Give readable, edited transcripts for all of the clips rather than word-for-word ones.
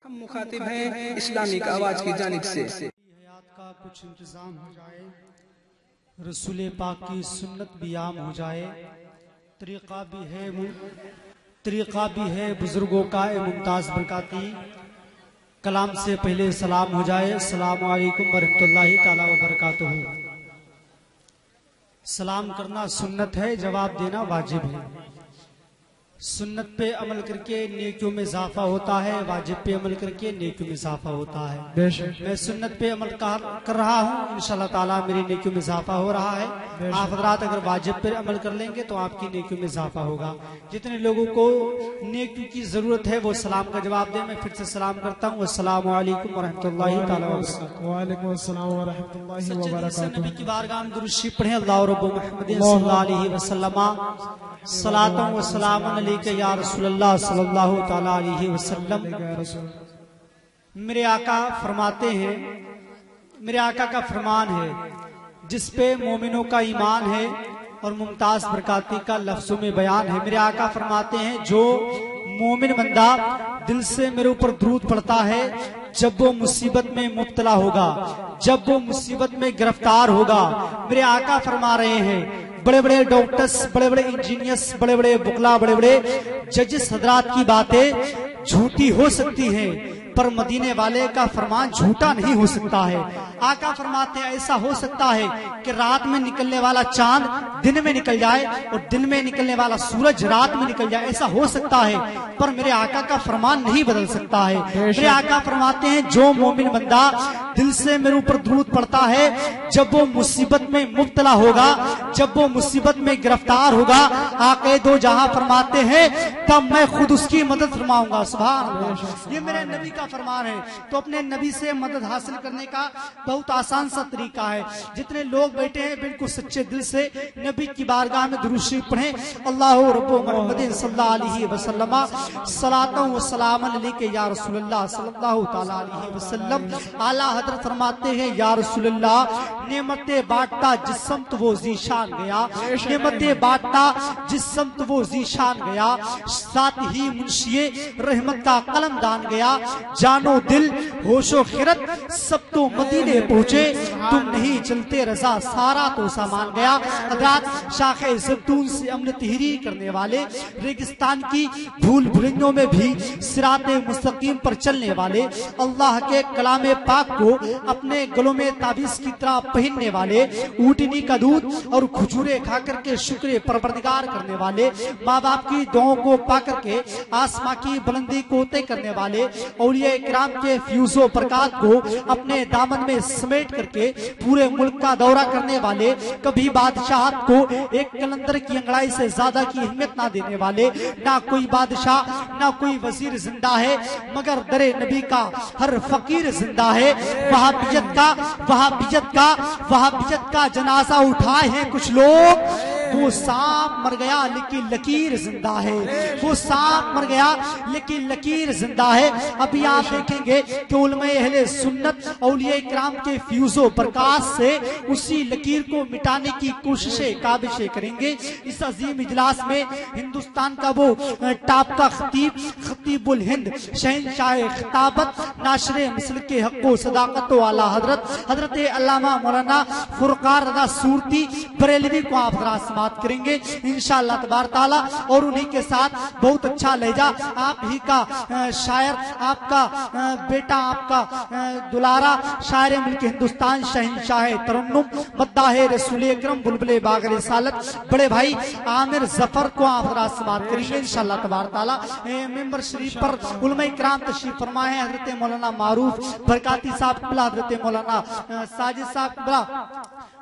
हम मुखातिब हैं इस्लामिक आवाज की जानिब से हयात का कुछ इंतजाम हो जाए, रसूल पाक की सुन्नत भी आम हो जाए, तरीका भी है बुजुर्गों का मुमताज बरकाती। कलाम से पहले सलाम हो जाए। अस्सलामु अलैकुम वरहमतुल्लाहि ताला व बरकातुहू। सलाम करना सुन्नत है, जवाब देना वाजिब है। सुन्नत पे अमल करके नेकियों में इजाफा होता है, वाजिब पे अमल करके नेकियों में इजाफा होता है। मैं सुन्नत पे अमल कर रहा हूँ, इंशाल्लाह ताला मेरी नेकियों में इजाफा हो रहा है। आप हज़रात अगर वाजिब पे अमल कर लेंगे तो आपकी नेकियों में इजाफा होगा। जितने लोगों को नेकियों की जरूरत है वो सलाम का जवाब दें। मैं फिर से सलाम करता हूँ। अस्सलामु अलैकुम वरहमतुल्लाहि ताला वालेकुम अस्सलाम व रहमतुल्लाहि व बरकातुहू। नबी की बारगाह में दुरूद शरीफ पढ़ें। अल्लाह रब्बु मुहम्मदिन सल्लल्लाहु अलैहि वसल्लम सलातन व सलामन अलैका या रसूलल्लाह सल्लल्लाहु तआला अलैहि वसल्लम। मेरे आका फरमाते हैं, मेरे आका का फरमान है, जिस पे मोमिनों का ईमान है और मुमताज बरकाती का लफ्जों में बयान है। मेरे आका फरमाते हैं, जो मोमिन बंदा दिल से मेरे ऊपर दुरूद पढ़ता है, जब वो मुसीबत में मुब्तला होगा, जब वो मुसीबत में गिरफ्तार होगा, मेरे आका फरमा रहे हैं, बड़े बड़े डॉक्टर्स, बड़े बड़े इंजीनियर्स, बड़े बड़े बुकला, बड़े बड़े जजेस हजरात की बातें झूठी हो सकती हैं, पर मदीने वाले का फरमान झूठा नहीं हो सकता है। आका फरमाते हैं, ऐसा हो सकता है कि रात में निकलने वाला चांद दिन में निकल जाए और दिन में निकलने वाला सूरज रात में निकल जाए, ऐसा हो सकता है, पर मेरे आका का फरमान नहीं बदल सकता है। मेरे आका फरमाते हैं, जो मोमिन बंदा दिल से मेरे ऊपर दुरूद पड़ता है, जब वो मुसीबत में मुब्तला होगा, जब वो मुसीबत में गिरफ्तार होगा, आके दो जहां फरमाते हैं, तब मैं खुद उसकी मदद फरमाऊंगा। सुभान अल्लाह, ये मेरे नबी का फरमान है। तो अपने नबी से मदद हासिल करने का बहुत आसान सा तरीका है। जितने लोग बैठे हैं बिल्कुल सच्चे दिल से नबी की बारगाह में दुरूद शरीफ पढ़ें। अल्लाहु रब्बु मुहम्मदिन सल्लल्लाहु अलैहि वसल्लम सलातन व सलामन अलैका या रसूलल्लाह सल्लल्लाहु तआला अलैहि वसल्लम। आला हजरत फरमाते हैं, या रसूलल्लाह, नेमतें बांटता जिस समत वो जीशान गया, नेमतें बांटता जिस समत वो जीशान गया, साथ ही मुंशिए रहमत का कलम दान गया, जानो दिल होशो खिरत सब तो मदीने पहुंचे, तुम नहीं चलते रजा सारा तो सामान गया। हज़रात शाखे ज़ैतून से अमन तहरीर करने वाले, रेगिस्तान की भूल भुलैयों में भी सिराते मुस्तकीम पर चलने वाले, अल्लाह के कलामे पाक को अपने गलों में ताबीज की तरह पहनने वाले, ऊँटनी का दूध और खजूरे खा करके शुक्र परवरदिगार करने वाले, माँ बाप की दुआओं को पा करके आसमां की बुलंदी को तय करने वाले, औलिया इकराम के फ्यूजो प्रकाश को अपने दामन में समेट करके पूरे मुल्क का दौरा करने वाले, कभी बादशाह को एक कलंदर की अंगड़ाई से ज्यादा की अहमियत ना देने वाले, ना कोई बादशाह ना कोई वजीर जिंदा है, मगर दरे नबी का हर फकीर जिंदा है। वहाबियत का जनाजा उठाए हैं कुछ लोग, वो सांप मर गया लेकिन लकीर जिंदा है, वो सांप मर गया लेकिन लकीर जिंदा है। अभी आप देखेंगे कि उलमा अहले सुन्नत औलिया इकराम के फ्यूजो प्रकाश से उसी लकीर को मिटाने की कोशिशें काबिशें करेंगे। इस अजीम इजलास में हिंदुस्तान का वो टॉप का खतीबुल हिंद, शहंशाह खिताबत, नाशरे मसल के हक़ सदाकत वाला हजरत अल्लामा मौलाना फुरकान रज़ा सूरती बरेलवी को आप समात करेंगे इंशाअल्लाह तबारक ताला। और उन्हीं के साथ बहुत अच्छा लहजा आप ही का शायर, आपका बेटा, आपका दुलारा शायर मुल्क हिंदुस्तान, शहंशाह तरन्नुम, मद्दाहे रसूल अकरम, बुलबुले बाग रिसालत, बड़े भाई आमिर जफर को आप समात करेंगे इंशाअल्लाह तबारक ताला। मेंबर शरीफ पर उलमा इकराम तशरीफ फरमा है, हजरत मौलाना मारूफ बरकाती साहब किबला, हजरत मौलाना साजिद साहब किबला,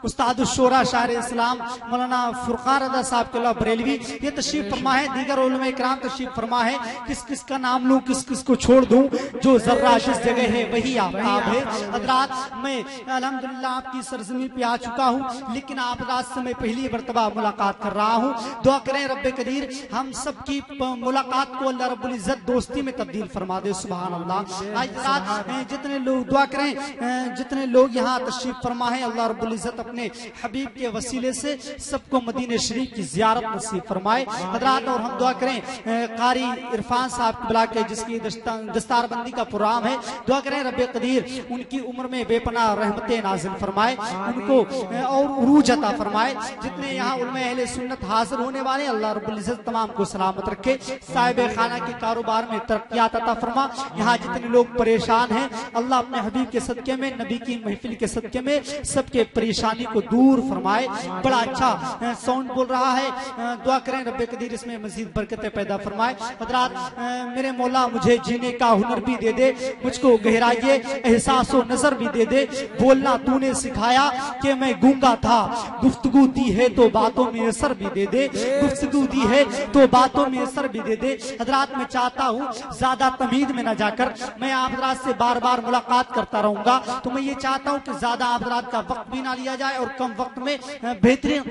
उस्ताद शोरा शायर इस्लाम मौलाना फुरकान रज़ा साहब किबला बरेलवी, ये तशरीफ फरमा है। दीगर उलमा इकराम तशरीफ फरमा है। किस किस का नाम लूं, किस किस को छोड़ दूं, जो जर्रा जिस जगह है वही आफताब है। हजरात, मैं अल्हम्दुलिल्लाह आपकी सरजमी पे आ चुका हूँ, लेकिन आप रात से मैं पहली मरतबा मुलाकात कर रहा हूँ। दुआ करें रब्बे कदीर हम सब की मुलाकात को अल्लाह रब्बुल इज्जत दोस्ती में तब्दील फरमा दे। सुभान अल्लाह। आज रात जितने लोग दुआ करें, जितने लोग यहाँ तशरीफ फरमा है, अल्लाह रब्बुल इज्जत अपने हबीब के वसीले से सबको मदीने शरीफ की जियारत नसीब फरमाए हजरात। और हम दुआ करें कारी इरफान साहब की बुला के जिसकी दस्तारबंदी का प्रोग्राम है, दुआ करें रब्बे कदीर उनकी उम्र में बेपनाह रहमतें नाज़िल फरमाए, उनको और उरूज अता फरमाए। जितने यहाँ उलमा अहले सुन्नत हाजिर होने वाले अल्लाह रब्बुल इज्जत तमाम को सलामत रखे, साहिब खाना के कारोबार में तरक्कियात अता फरमा। यहाँ जितने लोग परेशान हैं अल्लाह अपने हबीब के सदके में, नबी की महफिल के सदके में सबके परेशानी को दूर फरमाए। बड़ा अच्छा साउंड बोल रहा है, दुआ करें रब्बे कदीर इसमें मजीद बरकतें पैदा फरमाए। हजरात मेरे मौला मुझे जीने का हुनर भी दे दे, मुझको गहराइए एहसास व नजर भी दे दे। बोलना तूने सिखाया कि मैं गूंगा था, गुफ्तगू दी है तो बातों में असर भी दे दे, गुफ्तगू दी है तो बातों में असर भी दे दे। हजरात मैं चाहता हूँ ज्यादा तमीद में न जाकर मैं आप हजरात से बार बार मुलाकात करता रहूंगा, तो मैं ये चाहता हूँ कि ज्यादा आप हजरात का वक्त भी ना लिया जाए और कम वक्त में बेहतरीन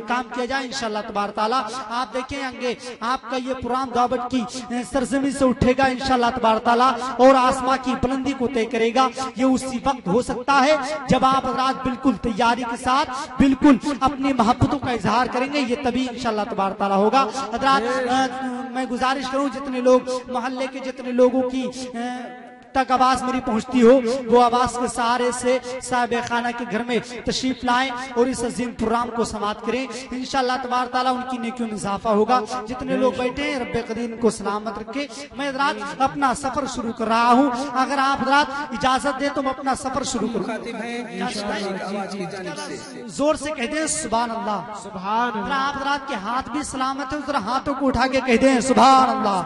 काम किया जाए इंशाअल्लाह तबारक तआला। आप देखेंगे आपका ये प्रोग्राम दावत की सरजमी से उठेगा इंशाअल्लाह तबारक तआला और आसमां की बुलंदी को तय करेगा। ये उसी वक्त हो सकता है जब आप हजरात बिल्कुल तैयारी के साथ बिल्कुल अपनी मोहब्बतों का इजहार करेंगे, ये तभी इंशाअल्लाह तबारक तआला होगा। हजरात मैं गुजारिश करूं जितने लोग मोहल्ले के जितने लोगों की तक आवाज मेरी पहुंचती हो वो आवाज के सहारे से साहिब खाना के घर में तशरीफ लाएं और इस अजीम प्रोग्राम को समाप्त करें इंशाअल्लाह तबारक तआला। उनकी नेकियों में इजाफा होगा। जितने लोग बैठे हैं रब्बे कदीर को सलामत रखे। मैं हजरात अपना सफर शुरू कर रहा हूँ, अगर आप हजरात इजाजत दे तो मैं अपना सफर शुरू करूँ। जोर से कहते हैं सुभान अल्लाह। सुभान अल्लाह। आप हजरात के हाथ भी सलामत है, जरा हाथों को उठा के कहते हैं सुभान अल्लाह।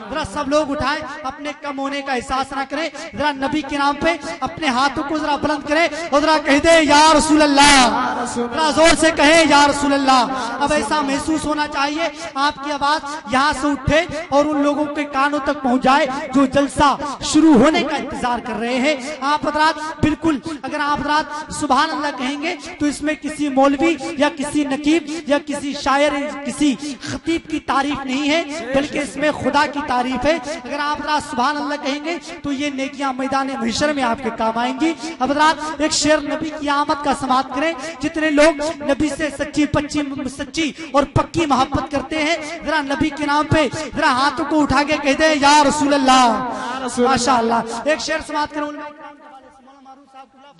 जरा सब लोग उठाएं, अपने कम होने का एहसास ना करें, जरा नबी के नाम पे अपने हाथों को जरा बुलंद करें और जरा कह दे या रसूल अल्लाह, जरा जोर से कहें या रसूल अल्लाह। अब ऐसा महसूस होना चाहिए आपकी आवाज यहाँ से उठे और उन लोगों के कानों तक पहुंच जाए जो जलसा शुरू होने का इंतजार कर रहे हैं। आप हजरात बिल्कुल अगर आप हजरात सुभान अल्लाह कहेंगे तो इसमें किसी मौलवी या किसी नकीब या किसी शायर किसी खतीब की तारीफ नहीं है, बल्कि इसमें खुदा की तारीफ है। अगर आप हजरात सुभान अल्लाह कहेंगे तो ये नेकियां मैदान महशर में आपके काम आएंगी। अब हजरात एक शेर नबी की आमद का समाप्त करें। जितने लोग नबी से सच्ची और पक्की मोहब्बत करते हैं जरा नबी के नाम पे जरा हाथों को उठा के कहते हैं या रसूल अल्लाह। माशाअल्लाह एक शेर समाप्त करें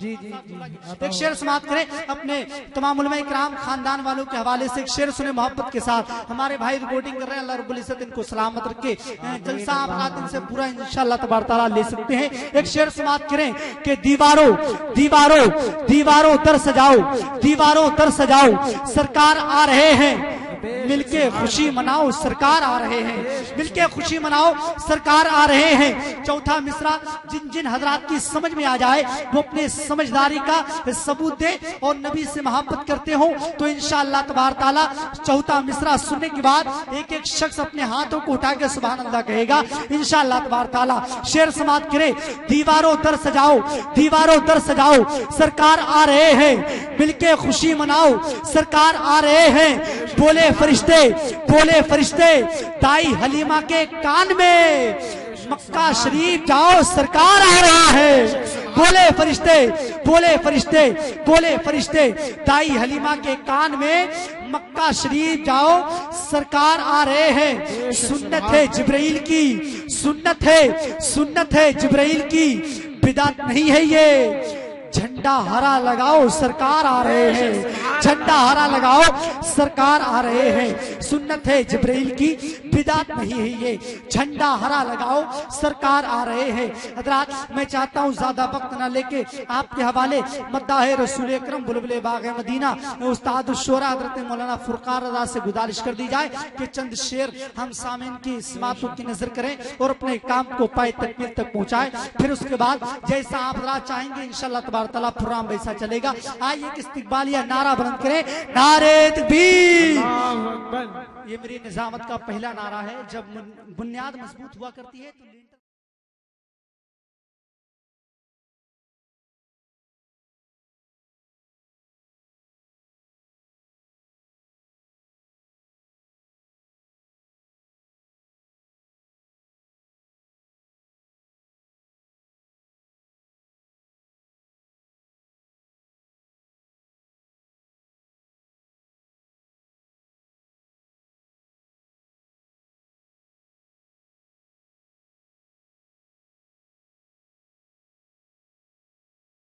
जी जी जी एक शेर समाप्त करें अपने तमाम उलमा इकराम खानदान वालों के हवाले से। एक शेर सुने मोहब्बत के साथ। हमारे भाई रिपोर्टिंग कर रहे हैं, अल्लाह रब्बुल इज्जत इनको सलामत रखे, जलसा आप रात इनसे पूरा इंशाअल्लाह तबारक तआला ले सकते हैं। एक शेर समाप्त करें कि दीवारों दीवारों दीवारों दर सजाओ, दीवारों दर सजाओ, सरकार आ रहे हैं मिलके खुशी मनाओ, सरकार आ रहे हैं मिलके खुशी मनाओ, सरकार आ रहे हैं। चौथा मिसरा जिन जिन हजरात की समझ में आ जाए वो अपने समझदारी का सबूत दे और नबी से मोहब्बत करते हो तो इंशाअल्लाह तबारक तआला चौथा मिसरा सुनने के बाद एक एक शख्स अपने हाथों को उठा के सुभान अल्लाह कहेगा इंशाअल्लाह तबारक तआला। शेर समाप्त करे दीवारों दर सजाओ, दीवारों दर सजाओ, सरकार आ रहे हैं मिलके खुशी मनाओ, सरकार आ रहे हैं। बोले फरिश्ते ताई हलीमा के कान में मक्का शरीफ जाओ, सरकार आ रहा है। बोले फरिश्ते ताई हलीमा के कान में मक्का शरीफ जाओ, सरकार आ रहे हैं। सुन्नत है जिब्राइल की, सुन्नत है जिब्राइल की, बिदात नहीं है ये। झंडा हरा लगाओ, सरकार आ रहे हैं, झंडा हरा लगाओ, सरकार आ रहे हैं। सुन्नत है जिब्राइल की, बिदात नहीं है ये। झंडा हरा लगाओ, सरकार आ रहे हैं। हजरात मैं चाहता हूँ ज्यादा वक्त ना लेके आपके हवाले मद्दाह रसूल अकरम बुलबुल बाग मदीना उस्ताद शुरा हजरत मौलाना फुरकान रज़ा से गुजारिश कर दी जाए कि चंद शेर हम सामीन की समातों की नजर करें और अपने काम को पाए तकमील तक पहुँचाए। फिर उसके बाद जैसा आप हजरात चाहेंगे इंशाअल्लाह तबारक तआला प्रोग्राम वैसा चलेगा। आइए इस्तिकबालिया नारा बुलंद करें, नारे तकबीर। ये मेरी निजामत का पहला नारा है। जब बुनियाद मजबूत हुआ करती है तो